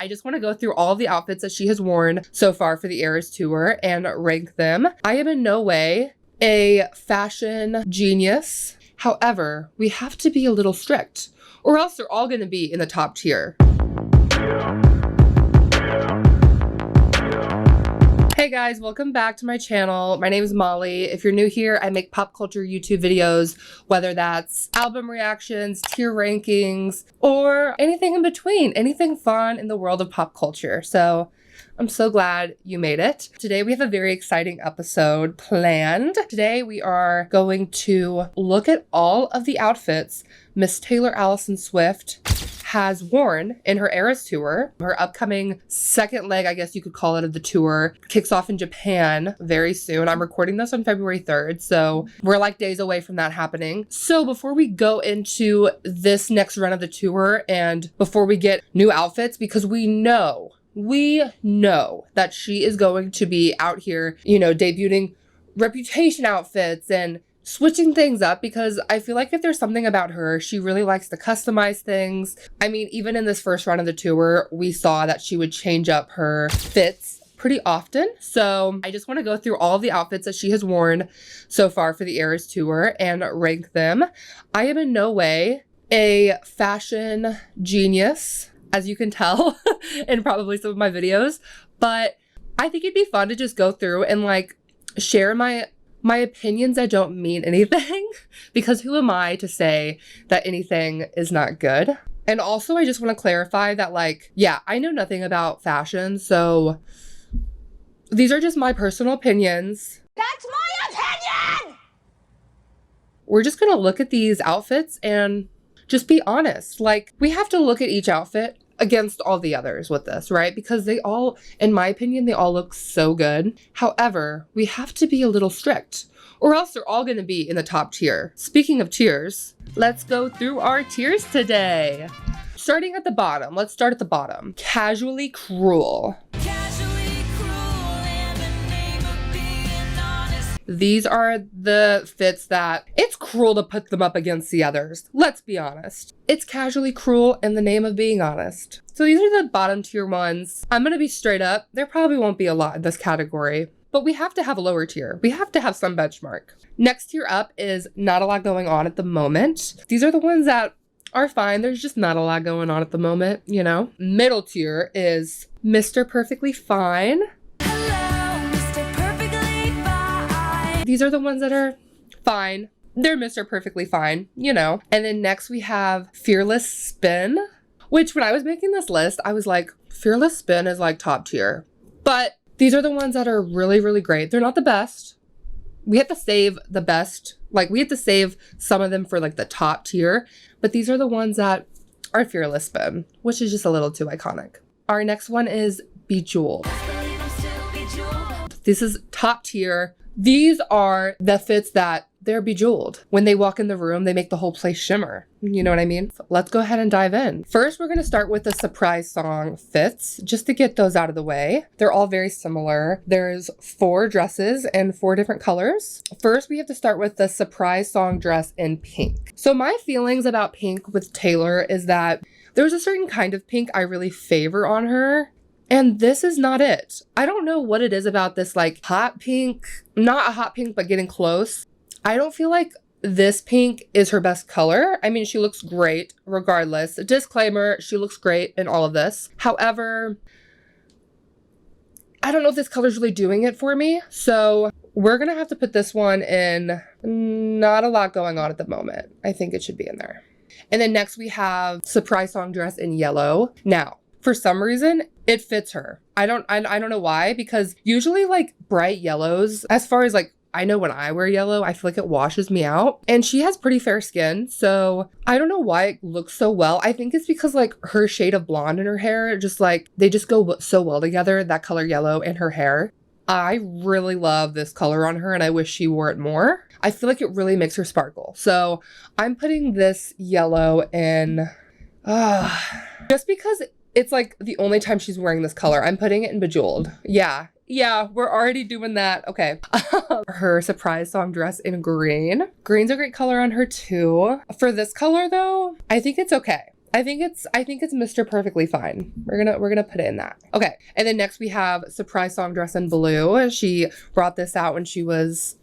I just want to go through all of the outfits that she has worn so far for the Eras tour and rank them. I am in no way a fashion genius. However, we have to be a little strict, or else they're all going to be in the top tier. Hey guys, welcome back to my channel. My name is Molly. If you're new here, I make pop culture YouTube videos, whether that's album reactions, tier rankings, or anything in between, anything fun in the world of pop culture. So I'm so glad you made it. Today we have a very exciting episode planned. Today we are going to look at all of the outfits Miss Taylor Allison Swift has worn in her Eras tour. Her upcoming second leg, I guess you could call it, of the tour kicks off in Japan very soon. I'm recording this on February 3rd, so we're like days away from that happening. So before we go into this next run of the tour and before we get new outfits, because we know that she is going to be out here, debuting Reputation outfits and switching things up, because I feel like if there's something about her, she really likes to customize things. I mean, even in this first run of the tour, we saw that she would change up her fits pretty often. So I just want to go through all of the outfits that she has worn so far for the Eras tour and rank them. I am in no way a fashion genius, as you can tell in probably some of my videos, but I think it'd be fun to just go through and like share my opinions that don't mean anything, because who am I to say that anything is not good? And also, I just want to clarify that, I know nothing about fashion, so these are just my personal opinions. That's my opinion! We're just going to look at these outfits and just be honest. We have to look at each outfit against all the others with this, right? Because they all, in my opinion, they all look so good. However, we have to be a little strict, or else they're all going to be in the top tier. Speaking of tiers, let's go through our tiers today. Starting at the bottom, let's start at the bottom. Casually Cruel. These are the fits that it's cruel to put them up against the others. Let's be honest. It's casually cruel in the name of being honest. So these are the bottom tier ones. I'm going to be straight up. There probably won't be a lot in this category, but we have to have a lower tier. We have to have some benchmark. Next tier up is not a lot going on at the moment. These are the ones that are fine. There's just not a lot going on at the moment, Middle tier is Mr. Perfectly Fine. These are the ones that are fine. They're Mr. Perfectly Fine, And then next we have Fearless Spin, which when I was making this list, I was like, Fearless Spin is like top tier. But these are the ones that are really, really great. They're not the best. We have to save the best. We have to save some of them for the top tier. But these are the ones that are Fearless Spin, which is just a little too iconic. Our next one is Bejeweled. This is top tier. These are the fits that they're bejeweled. When they walk in the room, they make the whole place shimmer. You know what I mean? Let's go ahead and dive in. First, we're going to start with the surprise song fits, just to get those out of the way. They're all very similar. There's 4 dresses in 4 different colors. First, we have to start with the surprise song dress in pink. So my feelings about pink with Taylor is that there's a certain kind of pink I really favor on her. And this is not it. I don't know what it is about this hot pink, not a hot pink, but getting close. I don't feel like this pink is her best color. I mean, she looks great regardless. Disclaimer, she looks great in all of this. However, I don't know if this color is really doing it for me. So we're going to have to put this one in not a lot going on at the moment. I think it should be in there. And then next we have surprise song dress in yellow. Now, for some reason, it fits her. I don't know why, because usually bright yellows, as far as I know when I wear yellow, I feel like it washes me out. And she has pretty fair skin, so I don't know why it looks so well. I think it's because her shade of blonde in her hair, just they just go so well together, that color yellow and her hair. I really love this color on her and I wish she wore it more. I feel like it really makes her sparkle. So I'm putting this yellow in, just because it's the only time she's wearing this color. I'm putting it in Bejeweled. Yeah, we're already doing that. Okay. Her surprise song dress in green. Green's a great color on her too. For this color though, I think it's okay. I think it's Mr. Perfectly Fine. We're gonna put it in that. Okay. And then next we have Surprise Song Dress in Blue. She brought this out when she was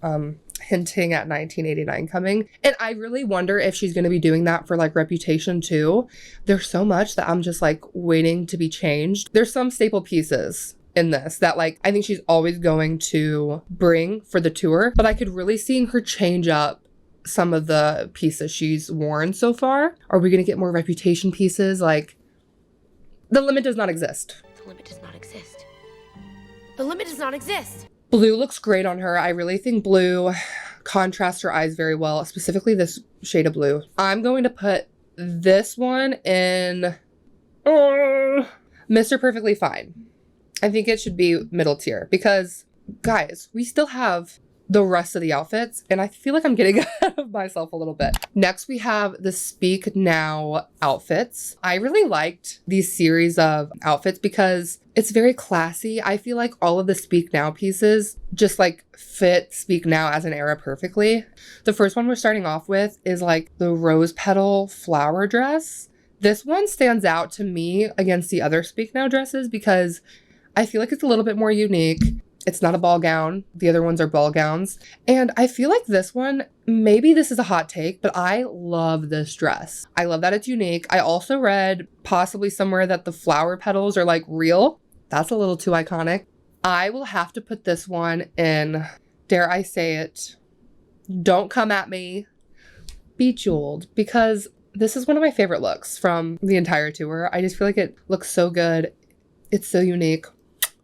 hinting at 1989 coming. And I really wonder if she's gonna be doing that for like Reputation too. There's so much that I'm just like waiting to be changed. There's some staple pieces in this that like I think she's always going to bring for the tour, but I could really see her change up some of the pieces she's worn so far. Are we gonna get more Reputation pieces? Like, the limit does not exist. The limit does not exist. The limit does not exist. Blue looks great on her. I really think blue contrasts her eyes very well, specifically this shade of blue. I'm going to put this one in Mr. Perfectly Fine. I think it should be middle tier because, guys, we still have the rest of the outfits, and I feel like I'm getting ahead of myself a little bit. Next, we have the Speak Now outfits. I really liked these series of outfits because it's very classy. I feel like all of the Speak Now pieces just like fit Speak Now as an era perfectly. The first one we're starting off with is like the rose petal flower dress. This one stands out to me against the other Speak Now dresses because I feel like it's a little bit more unique. It's not a ball gown. The other ones are ball gowns. And I feel like this one, maybe this is a hot take, but I love this dress. I love that it's unique. I also read possibly somewhere that the flower petals are like real. That's a little too iconic. I will have to put this one in, dare I say it, don't come at me, Bejeweled, because this is one of my favorite looks from the entire tour. I just feel like it looks so good. It's so unique.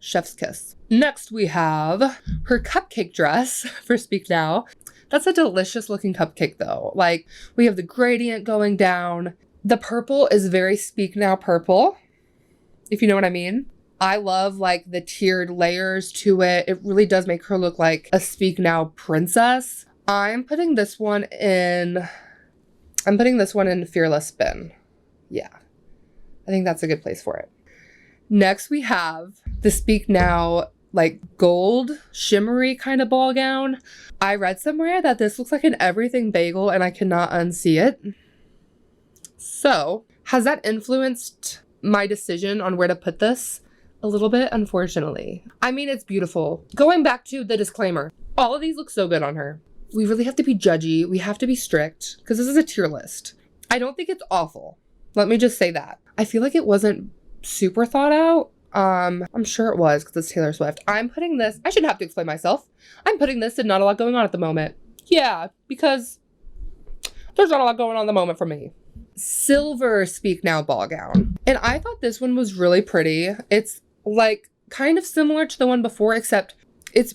Chef's kiss. Next, we have her cupcake dress for Speak Now. That's a delicious looking cupcake though. Like, we have the gradient going down. The purple is very Speak Now purple, if you know what I mean. I love like the tiered layers to it. It really does make her look like a Speak Now princess. I'm putting this one in Fearless Spin. Yeah, I think that's a good place for it. Next, we have the Speak Now like gold shimmery kind of ball gown. I read somewhere that this looks like an everything bagel and I cannot unsee it. So, has that influenced my decision on where to put this? A little bit, unfortunately. I mean, it's beautiful. Going back to the disclaimer, all of these look so good on her. We really have to be judgy. We have to be strict because this is a tier list. I don't think it's awful. Let me just say that. I feel like it wasn't super thought out. I'm sure it was because it's Taylor Swift. I'm putting this, I shouldn't have to explain myself. I'm putting this in Not a Lot Going On at the Moment. Yeah, because there's not a lot going on at the moment for me. Silver Speak Now ball gown. And I thought this one was really pretty. It's like kind of similar to the one before, except it's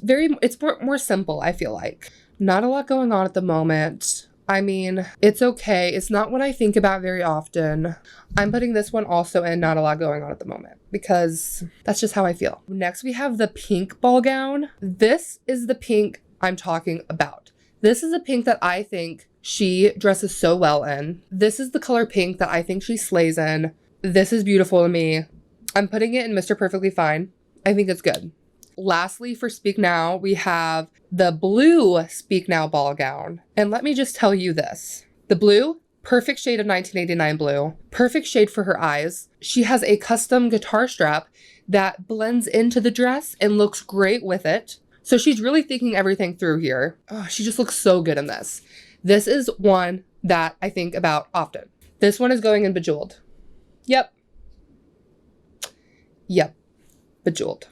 more simple, I feel like. Not a lot going on at the moment. I mean, it's okay. It's not what I think about very often. I'm putting this one also in Not a Lot Going On at the Moment because that's just how I feel. Next, we have the pink ball gown. This is the pink I'm talking about. This is a pink that I think she dresses so well in. This is the color pink that I think she slays in. This is beautiful to me. I'm putting it in Mr. Perfectly Fine. I think it's good. Lastly, for Speak Now, we have the blue Speak Now ball gown. And let me just tell you this. The blue, perfect shade of 1989 blue. Perfect shade for her eyes. She has a custom guitar strap that blends into the dress and looks great with it. So she's really thinking everything through here. Oh, she just looks so good in this. This is one that I think about often. This one is going in Bejeweled. Yep. Bejeweled.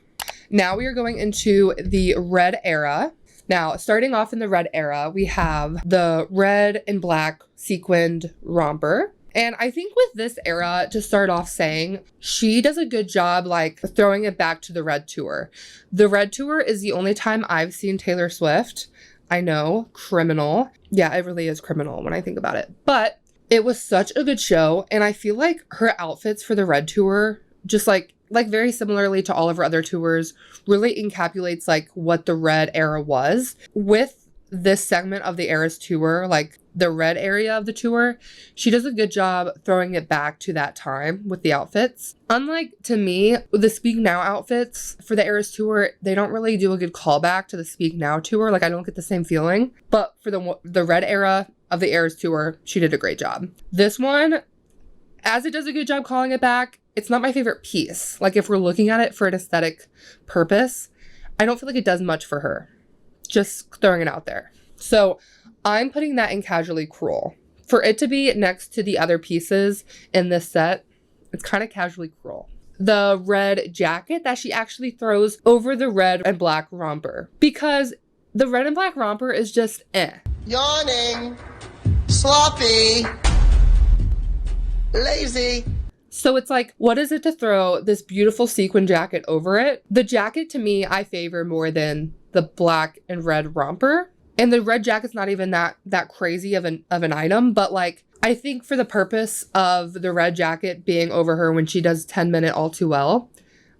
Now we are going into the red era. Now, starting off in the red era, we have the red and black sequined romper. And I think with this era, to start off saying, she does a good job like throwing it back to the Red Tour. The Red Tour is the only time I've seen Taylor Swift. I know, criminal. Yeah, it really is criminal when I think about it. But it was such a good show. And I feel like her outfits for the Red Tour, just like very similarly to all of her other tours, really encapsulates like what the red era was. With this segment of the Eras tour, like the red area of the tour, she does a good job throwing it back to that time with the outfits. Unlike, to me, the Speak Now outfits for the Eras tour, they don't really do a good callback to the Speak Now tour. Like, I don't get the same feeling. But for the red era of the Eras tour, she did a great job. This one As it does a good job calling it back, it's not my favorite piece. Like if we're looking at it for an aesthetic purpose, I don't feel like it does much for her. Just throwing it out there. So I'm putting that in Casually Cruel. For it to be next to the other pieces in this set, it's kind of casually cruel. The red jacket that she actually throws over the red and black romper, because the red and black romper is just Yawning, sloppy, lazy. So it's like, what is it to throw this beautiful sequin jacket over it? The jacket to me, I favor more than the black and red romper. And the red jacket's not even that crazy of an item, but like, I think for the purpose of the red jacket being over her when she does 10 Minute All Too Well,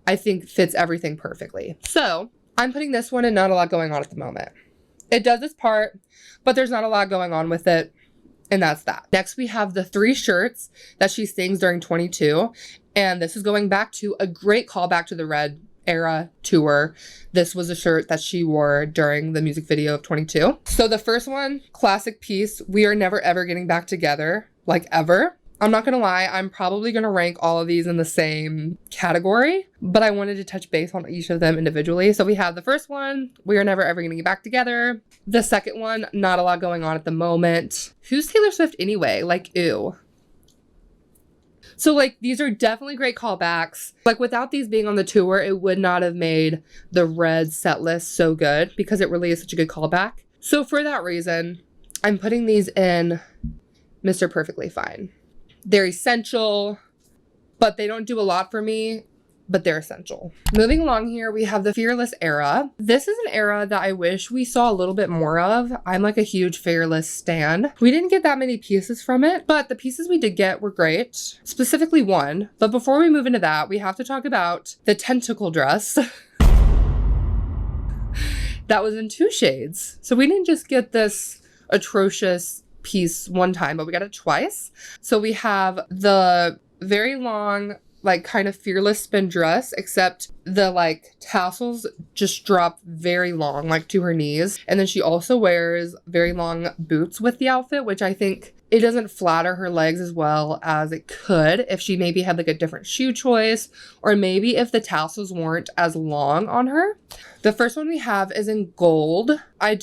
I think fits everything perfectly. So I'm putting this one and not a lot going on at the moment. It does its part, but there's not a lot going on with it. And that's that. Next, we have the 3 shirts that she sings during 22. And this is going back to a great callback to the Red era tour. This was a shirt that she wore during the music video of 22. So the first one, classic piece, we are never ever getting back together, like ever. I'm not gonna lie, I'm probably gonna rank all of these in the same category, but I wanted to touch base on each of them individually. So we have the first one, we are never ever gonna get back together. The second one, not a lot going on at the moment. Who's Taylor Swift anyway? Like, ew. So like, these are definitely great callbacks. Like without these being on the tour, it would not have made the red set list so good because it really is such a good callback. So for that reason, I'm putting these in Mr. Perfectly Fine. They're essential, but they don't do a lot for me, but they're essential. Moving along here, we have the Fearless era. This is an era that I wish we saw a little bit more of. I'm like a huge Fearless stan. We didn't get that many pieces from it, but the pieces we did get were great, specifically one. But before we move into that, we have to talk about the tentacle dress. That was in 2 shades. So we didn't just get this atrocious piece one time, but we got it twice. So we have the very long, like kind of Fearless spin dress, except the like tassels just drop very long, like to her knees. And then she also wears very long boots with the outfit, which I think it doesn't flatter her legs as well as it could if she maybe had like a different shoe choice, or maybe if the tassels weren't as long on her. The first one we have is in gold. I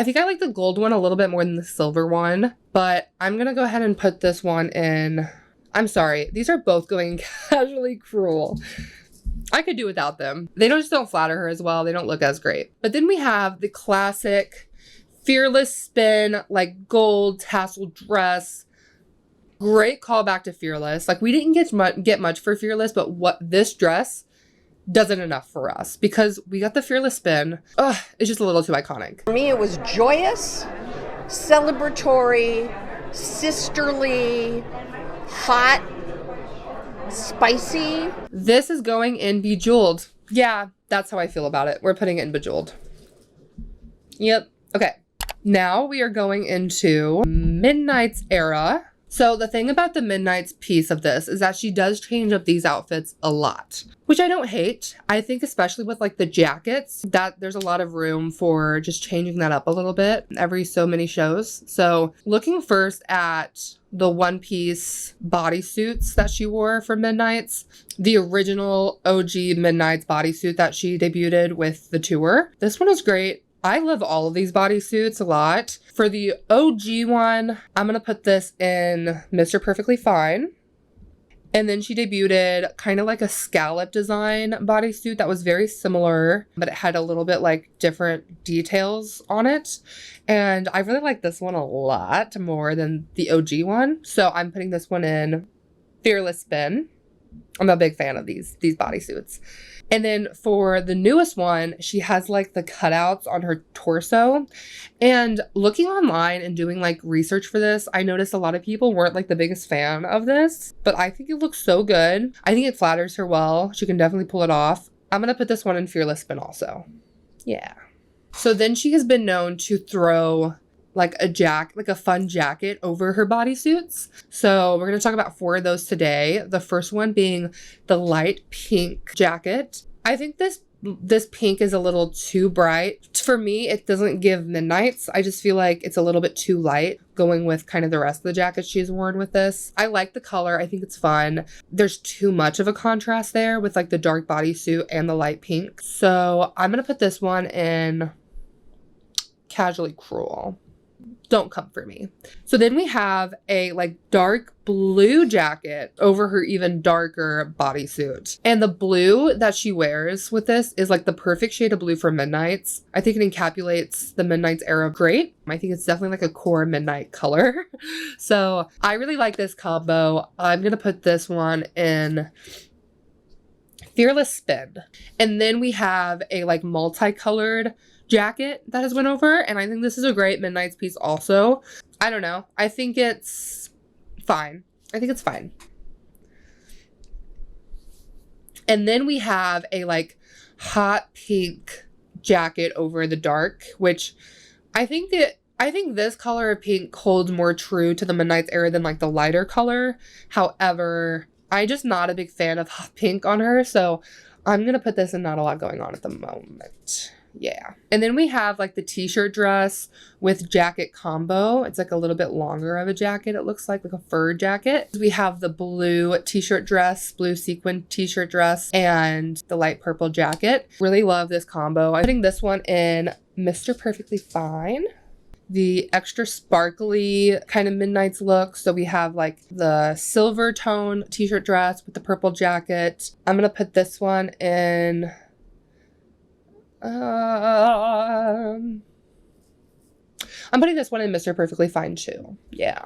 think I like the gold one a little bit more than the silver one, but I'm gonna go ahead and put this one in. I'm sorry, these are both going Casually Cruel. I could do without them. They just don't flatter her as well. They don't look as great. But then we have the classic Fearless spin, like gold tassel dress. Great callback to Fearless. Like we didn't get much for Fearless, but what this dress doesn't enough for us because we got the Fearless spin. Ugh, it's just a little too iconic. For me, it was joyous, celebratory, sisterly, hot, spicy. This is going in Bejeweled. Yeah, that's how I feel about it. We're putting it in Bejeweled. Yep. Okay. Now we are going into Midnight's era. So the thing about the Midnight's piece of this is that she does change up these outfits a lot, which I don't hate. I think especially with like the jackets that there's a lot of room for just changing that up a little bit every so many shows. So looking first at the one-piece bodysuits that she wore for Midnight's, the original OG Midnight's bodysuit that she debuted with the tour. This one was great. I love all of these bodysuits a lot. For the OG one, I'm going to put this in Mr. Perfectly Fine. And then she debuted kind of like a scallop design bodysuit that was very similar, but it had a little bit like different details on it. And I really like this one a lot more than the OG one. So I'm putting this one in Fearless Spin. I'm a big fan of these bodysuits. And then for the newest one, she has like the cutouts on her torso. And looking online and doing like research for this, I noticed a lot of people weren't like the biggest fan of this, but I think it looks so good. I think it flatters her well. She can definitely pull it off. I'm going to put this one in Fearless Spin also. Yeah. So then she has been known to throw like a fun jacket over her bodysuits. So we're going to talk about 4 of those today. The first one being the light pink jacket. I think this this pink is a little too bright. For me, it doesn't give Midnight's. I just feel like it's a little bit too light going with kind of the rest of the jacket she's worn with this. I like the color. I think it's fun. There's too much of a contrast there with like the dark bodysuit and the light pink. So I'm going to put this one in Casually Cruel. Don't come for me. So then we have a like dark blue jacket over her even darker bodysuit. And the blue that she wears with this is like the perfect shade of blue for Midnight's. I think it encapsulates the Midnight's era great. I think it's definitely like a core Midnight color. So I really like this combo. I'm going to put this one in Fearless Spin. And then we have a like multicolored jacket that has went over, and I think this is a great Midnight's piece also. I don't know. I think it's fine. I think it's fine. And then we have a like hot pink jacket over the dark, which I think this color of pink holds more true to the Midnight's era than like the lighter color. However, I'm just not a big fan of hot pink on her, so I'm gonna put this in Not a Lot Going On at the moment. Yeah. And then we have like the t-shirt dress with jacket combo. It's like a little bit longer of a jacket. It looks like a fur jacket. We have the blue t-shirt dress, blue sequin t-shirt dress, and the light purple jacket. Really love this combo. I'm putting this one in Mr. Perfectly Fine. The extra sparkly kind of Midnight's look. So we have like the silver tone t-shirt dress with the purple jacket. I'm going to put this one in I'm putting this one in Mr. Perfectly Fine too. Yeah.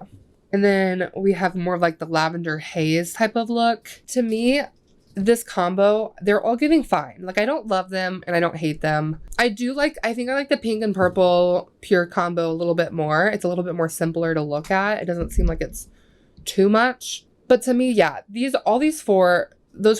And then we have more of like the lavender haze type of look. To me, this combo, they're all giving fine. Like I don't love them and I don't hate them. I think I like the pink and purple pure combo a little bit more. It's a little bit more simpler to look at. It doesn't seem like it's too much. But to me, yeah, those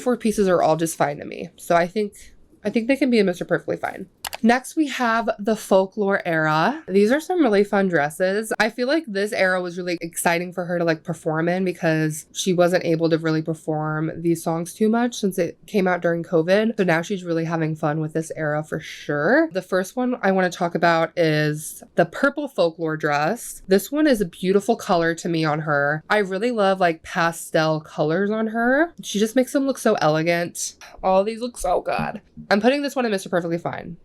four pieces are all just fine to me. So I think they can be in Mr. Perfectly Fine. Next, we have the Folklore era. These are some really fun dresses. I feel like this era was really exciting for her to like perform in because she wasn't able to really perform these songs too much since it came out during COVID. So now she's really having fun with this era for sure. The first one I want to talk about is the purple Folklore dress. This one is a beautiful color to me on her. I really love like pastel colors on her. She just makes them look so elegant. All these look so good. I'm putting this one in Mr. Perfectly Fine.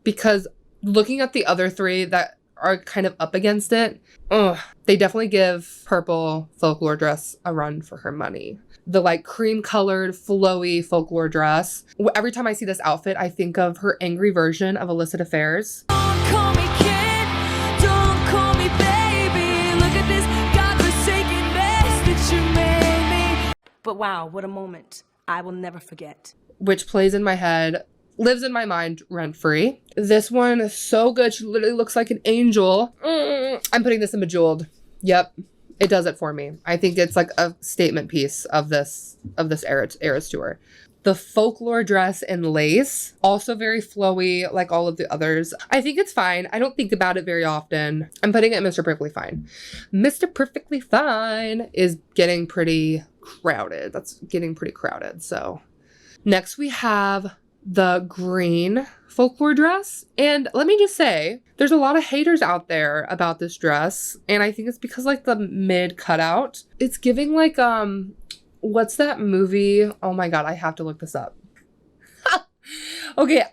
Because looking at the other three that are kind of up against it, they definitely give purple Folklore dress a run for her money. The like cream colored flowy Folklore dress. Every time I see this outfit, I think of her angry version of Illicit Affairs. Don't call me kid, don't call me baby. Look at this godforsaken mess that you made me. But wow, what a moment. I will never forget. Which plays in my head, lives in my mind rent-free. This one is so good. She literally looks like an angel. I'm putting this in Bejeweled. Yep, it does it for me. I think it's like a statement piece of this era's tour. The Folklore dress in lace, also very flowy like all of the others. I think it's fine. I don't think about it very often. I'm putting it in Mr. Perfectly Fine. Mr. Perfectly Fine is getting pretty crowded. That's getting pretty crowded. So next we have the green Folklore dress. And let me just say, there's a lot of haters out there about this dress. And I think it's because like the mid cutout, it's giving like, what's that movie? Oh my God, I have to look this up. Okay,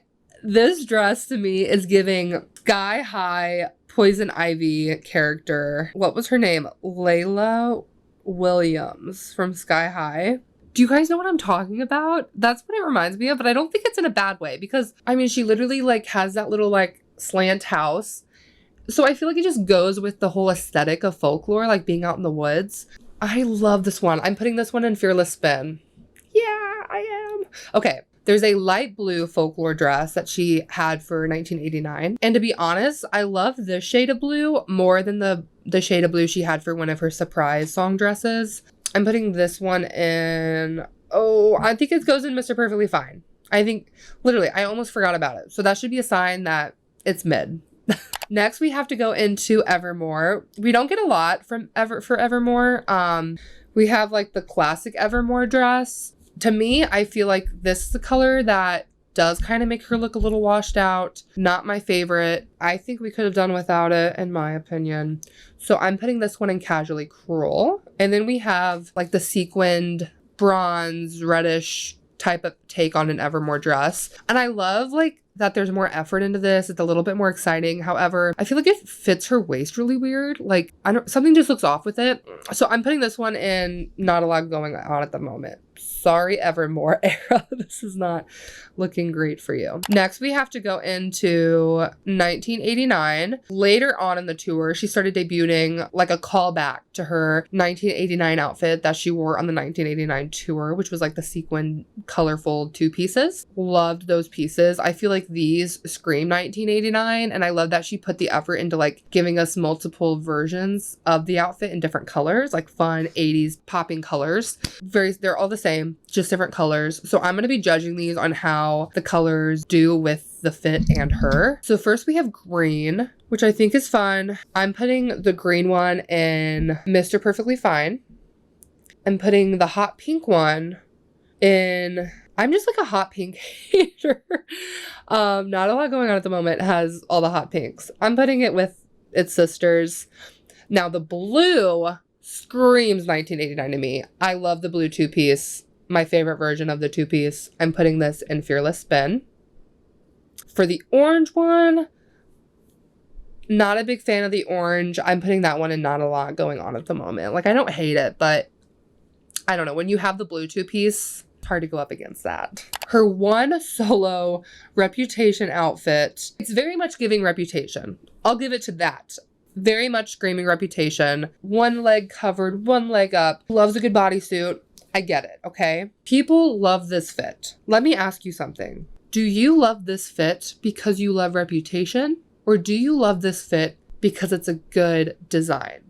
this dress to me is giving Sky High Poison Ivy character. What was her name? Layla Williams from Sky High. Do you guys know what I'm talking about? That's what it reminds me of, but I don't think it's in a bad way because, I mean, she literally like has that little like slant house. So I feel like it just goes with the whole aesthetic of Folklore, like being out in the woods. I love this one. I'm putting this one in Fearless Spin. Yeah, I am. Okay, there's a light blue Folklore dress that she had for 1989. And to be honest, I love this shade of blue more than the shade of blue she had for one of her surprise song dresses. I'm putting this one in, I think it goes in Mr. Perfectly Fine. I think, literally, I almost forgot about it. So that should be a sign that it's mid. Next, we have to go into Evermore. We don't get a lot for Evermore. We have like the classic Evermore dress. To me, I feel like this is the color that does kind of make her look a little washed out. Not my favorite. I think we could have done without it, in my opinion. So I'm putting this one in Casually Cruel. And then we have like the sequined bronze reddish type of take on an Evermore dress. And I love like that there's more effort into this. It's a little bit more exciting. However, I feel like it fits her waist really weird. Like something just looks off with it. So I'm putting this one in Not a Lot Going On at the moment. Sorry, Evermore era. This is not looking great for you. Next, we have to go into 1989. Later on in the tour, she started debuting like a callback to her 1989 outfit that she wore on the 1989 tour, which was like the sequin colorful two pieces. Loved those pieces. I feel like these scream 1989, and I love that she put the effort into like giving us multiple versions of the outfit in different colors, like fun 80s popping colors. They're all the same, just different colors. So I'm going to be judging these on how the colors do with the fit and her. So first we have green, which I think is fun. I'm putting the green one in Mr. Perfectly Fine. I'm putting the hot pink one in, I'm just like a hot pink hater. Not a lot going on at the moment. It has all the hot pinks. I'm putting it with its sisters. Now the blue screams 1989 to me. I love the blue two-piece. My favorite version of the two-piece. I'm putting this in Fearless Spin. For the orange one, not a big fan of the orange. I'm putting that one in Not a Lot Going On at the moment. Like, I don't hate it, but I don't know. When you have the blue two-piece, it's hard to go up against that. Her one solo Reputation outfit, it's very much giving Reputation. I'll give it to that. Very much screaming Reputation. One leg covered, one leg up. Loves a good bodysuit. I get it, okay? People love this fit. Let me ask you something. Do you love this fit because you love Reputation? Or do you love this fit because it's a good design?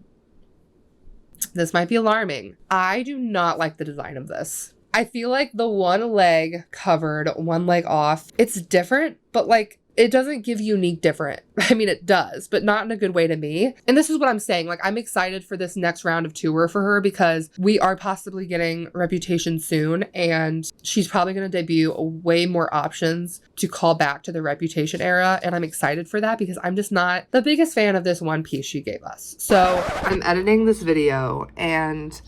This might be alarming. I do not like the design of this. I feel like the one leg covered, one leg off, it's different, but like, it doesn't give unique different. I mean, it does, but not in a good way to me. And this is what I'm saying. Like, I'm excited for this next round of tour for her because we are possibly getting Reputation soon. And she's probably going to debut way more options to call back to the Reputation era. And I'm excited for that because I'm just not the biggest fan of this one piece she gave us. So I'm editing this video and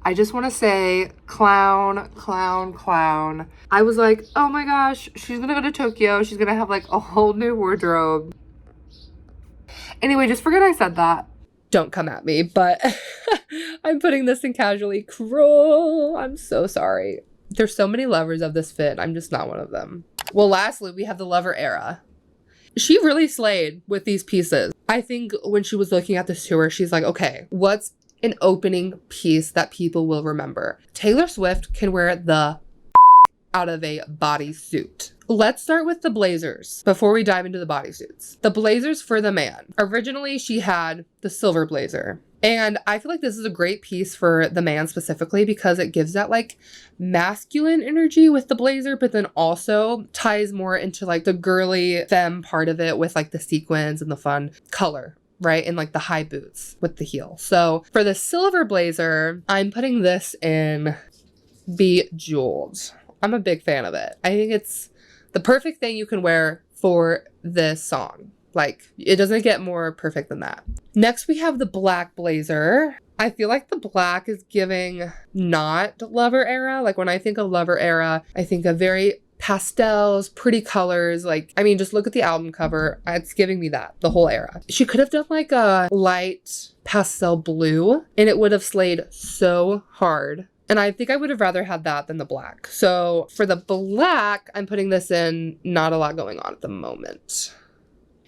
I just want to say clown, clown, clown. I was like, oh my gosh, she's gonna go to Tokyo. She's gonna have like a whole new wardrobe. Anyway, just forget I said that. Don't come at me, but I'm putting this in Casually Cruel. I'm so sorry. There's so many lovers of this fit. I'm just not one of them. Well, lastly, we have the Lover era. She really slayed with these pieces. I think when she was looking at this tour, she's like, okay, what's an opening piece that people will remember? Taylor Swift can wear the out of a bodysuit. Let's start with the blazers before we dive into the bodysuits. The blazers for the man. Originally, she had the silver blazer. And I feel like this is a great piece for the man specifically because it gives that like masculine energy with the blazer, but then also ties more into like the girly femme part of it with like the sequins and the fun color, right? And like the high boots with the heel. So for the silver blazer, I'm putting this in Bejeweled. I'm a big fan of it. I think it's the perfect thing you can wear for this song. Like, it doesn't get more perfect than that. Next, we have the black blazer. I feel like the black is giving not Lover era. Like, when I think of Lover era, I think of very pastels, pretty colors. Like, I mean, just look at the album cover. It's giving me that, the whole era. She could have done like a light pastel blue, and it would have slayed so hard. And I think I would have rather had that than the black. So for the black, I'm putting this in Not a Lot Going On at the moment.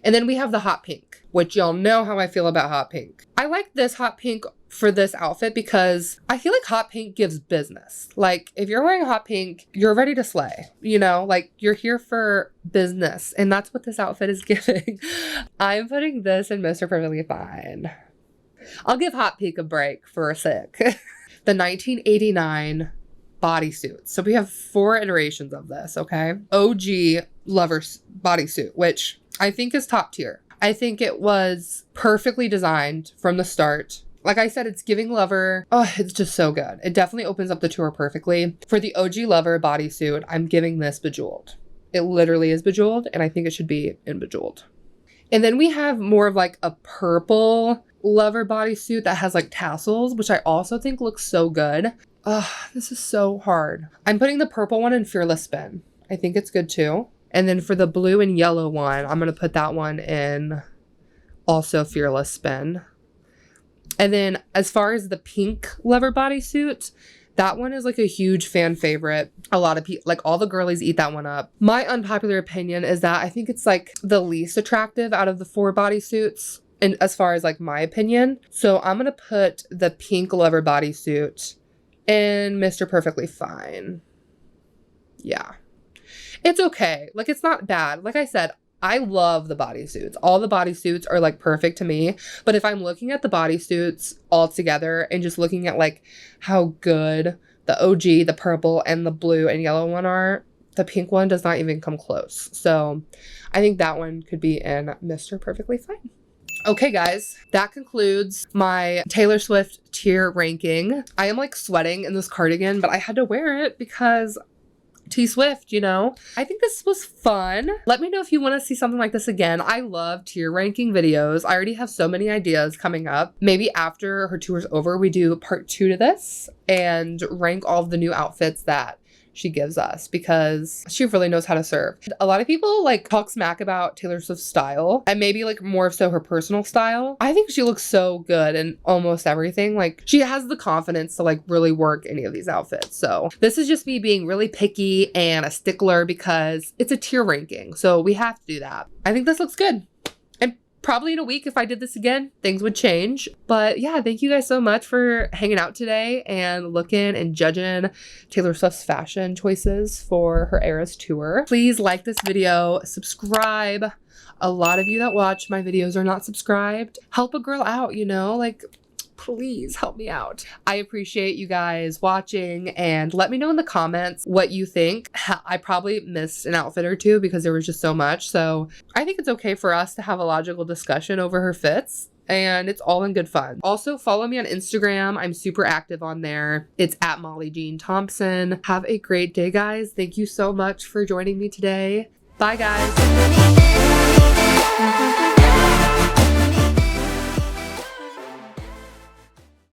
And then we have the hot pink, which y'all know how I feel about hot pink. I like this hot pink for this outfit because I feel like hot pink gives business. Like, if you're wearing hot pink, you're ready to slay, you know, like you're here for business. And that's what this outfit is giving. I'm putting this in Mr. Perfectly Fine. I'll give hot pink a break for a sec. The 1989 bodysuit. So we have 4 iterations of this, okay? OG Lover's bodysuit, which I think is top tier. I think it was perfectly designed from the start. Like I said, it's giving Lover. Oh, it's just so good. It definitely opens up the tour perfectly. For the OG Lover bodysuit, I'm giving this Bejeweled. It literally is Bejeweled, and I think it should be in Bejeweled. And then we have more of like a purple Lover bodysuit that has like tassels, which I also think looks so good. Oh, this is so hard. I'm putting the purple one in Fearless Spin. I think it's good too. And then for the blue and yellow one, I'm going to put that one in also Fearless Spin. And then as far as the pink Lover bodysuit, that one is like a huge fan favorite. A lot of people, like all the girlies eat that one up. My unpopular opinion is that I think it's like the least attractive out of the 4 bodysuits. And as far as like my opinion. So I'm going to put the pink Lover bodysuit in Mr. Perfectly Fine. Yeah. It's okay. Like, it's not bad. Like I said, I love the bodysuits. All the bodysuits are like perfect to me. But if I'm looking at the bodysuits all together and just looking at like how good the OG, the purple, and the blue and yellow one are, the pink one does not even come close. So I think that one could be in Mr. Perfectly Fine. Okay, guys, that concludes my Taylor Swift tier ranking. I am like sweating in this cardigan, but I had to wear it because T Swift, you know. I think this was fun. Let me know if you want to see something like this again. I love tier ranking videos. I already have so many ideas coming up. Maybe after her tour's over, we do part 2 to this and rank all of the new outfits that she gives us because she really knows how to serve. A lot of people like talk smack about Taylor Swift's style and maybe like more so her personal style. I think she looks so good in almost everything. Like she has the confidence to like really work any of these outfits. So this is just me being really picky and a stickler because it's a tier ranking. So we have to do that. I think this looks good. Probably in a week, if I did this again, things would change. But yeah, thank you guys so much for hanging out today and looking and judging Taylor Swift's fashion choices for her Eras tour. Please like this video, subscribe. A lot of you that watch my videos are not subscribed. Help a girl out, you know, like please help me out. I appreciate you guys watching and let me know in the comments what you think. I probably missed an outfit or two because there was just so much. So I think it's okay for us to have a logical discussion over her fits and it's all in good fun. Also follow me on Instagram. I'm super active on there. It's at Molly Jean Thompson. Have a great day, guys. Thank you so much for joining me today. Bye, guys.